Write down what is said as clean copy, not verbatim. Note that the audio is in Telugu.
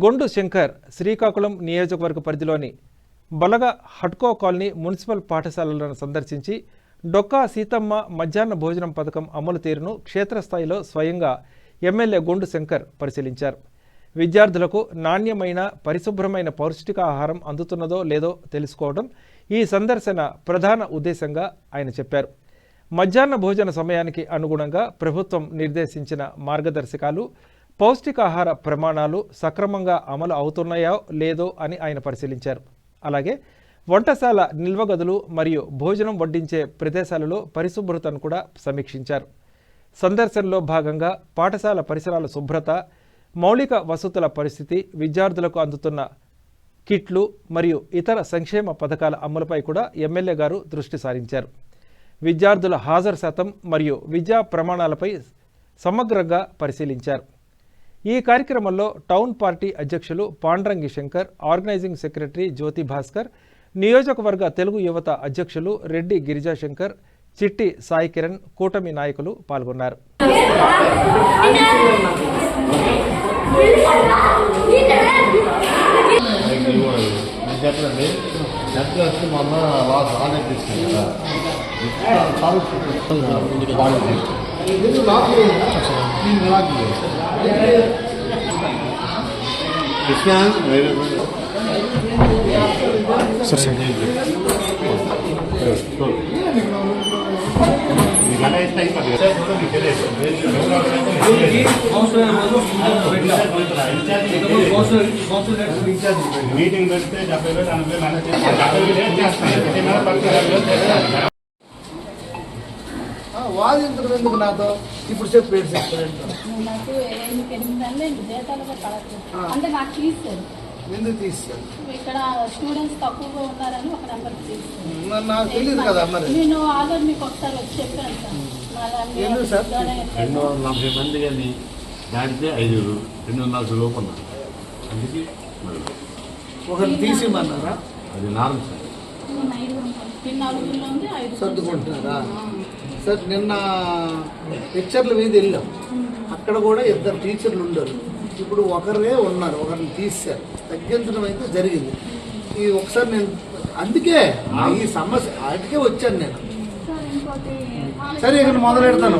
గొండు శంకర్ శ్రీకాకుళం నియోజకవర్గ పరిధిలోని బలగ హడ్కో కాలనీ మున్సిపల్ పాఠశాలలను సందర్శించి డొక్కా సీతమ్మ మధ్యాహ్న భోజనం పథకం అమలు తీరును క్షేత్రస్థాయిలో స్వయంగా ఎమ్మెల్యే గొండు శంకర్ పరిశీలించారు. విద్యార్థులకు నాణ్యమైన పరిశుభ్రమైన పౌష్టికాహారం అందుతున్నదో లేదో తెలుసుకోవడం ఈ సందర్శన ప్రధాన ఉద్దేశంగా ఆయన చెప్పారు. మధ్యాహ్న భోజన సమయానికి అనుగుణంగా ప్రభుత్వం నిర్దేశించిన మార్గదర్శకాలు పౌష్టికాహార ప్రమాణాలు సక్రమంగా అమలు అవుతున్నాయో లేదో అని ఆయన పరిశీలించారు. అలాగే వంటశాల నిల్వ గదులు మరియు భోజనం వడ్డించే ప్రదేశాలలో పరిశుభ్రతను కూడా సమీక్షించారు. సందర్శనలో భాగంగా పాఠశాల పరిసరాల శుభ్రత, మౌలిక వసతుల పరిస్థితి, విద్యార్థులకు అందుతున్న కిట్లు మరియు ఇతర సంక్షేమ పథకాల అమలుపై కూడా ఎమ్మెల్యే గారు దృష్టి సారించారు. విద్యార్థుల హాజరు శాతం మరియు విద్యా ప్రమాణాలపై సమగ్రంగా పరిశీలించారు. ఈ కార్యక్రమంలో టౌన్ పార్టీ అధ్యక్షులు పాండ్రంగి శంకర్, ఆర్గనైజింగ్ సెక్రటరీ జ్యోతి భాస్కర్, నియోజకవర్గ తెలుగు యువత అధ్యక్షులు రెడ్డి గిరిజాశంకర్, చిట్టి సాయి కిరణ్, కూటమి నాయకులు పాల్గొన్నారు. మీటింగ్ పెడితే 70,000 వాదించడం ఎందుకు నాతో? ఇప్పుడు చెప్పేది అంటే నాకు తీస్తారు ఎందుకు తీస్తారు? ఇక్కడ స్టూడెంట్స్ తక్కువగా ఉన్నారని ఒక నెంబర్ తీస్తారు. నాకు తెలియదు కదా మరి. నేను ఆల్రెడీ మీకు ఒకసారి వచ్చి చెప్పాను సార్. ఎందుకు సార్? 240 మంది కానీ దాటితే 240 లోపు ఉన్నారు. అందుకే ఒకరిని తీసిమన్నారా? అది నార్మ్ సార్. సర్దుకుంటున్నారా సార్? నిన్న లెక్చర్ల వీధి వెళ్ళాం, అక్కడ కూడా 2 టీచర్లు ఉండరు. ఇప్పుడు ఒకరే ఉన్నారు, ఒకరిని తీశారు. తగ్గించడం అయితే జరిగింది. ఈ ఒకసారి నేను అందుకే ఈ సమస్య వాటికే వచ్చాను నేను. సరే ఇక్కడ మొదలెడతాను.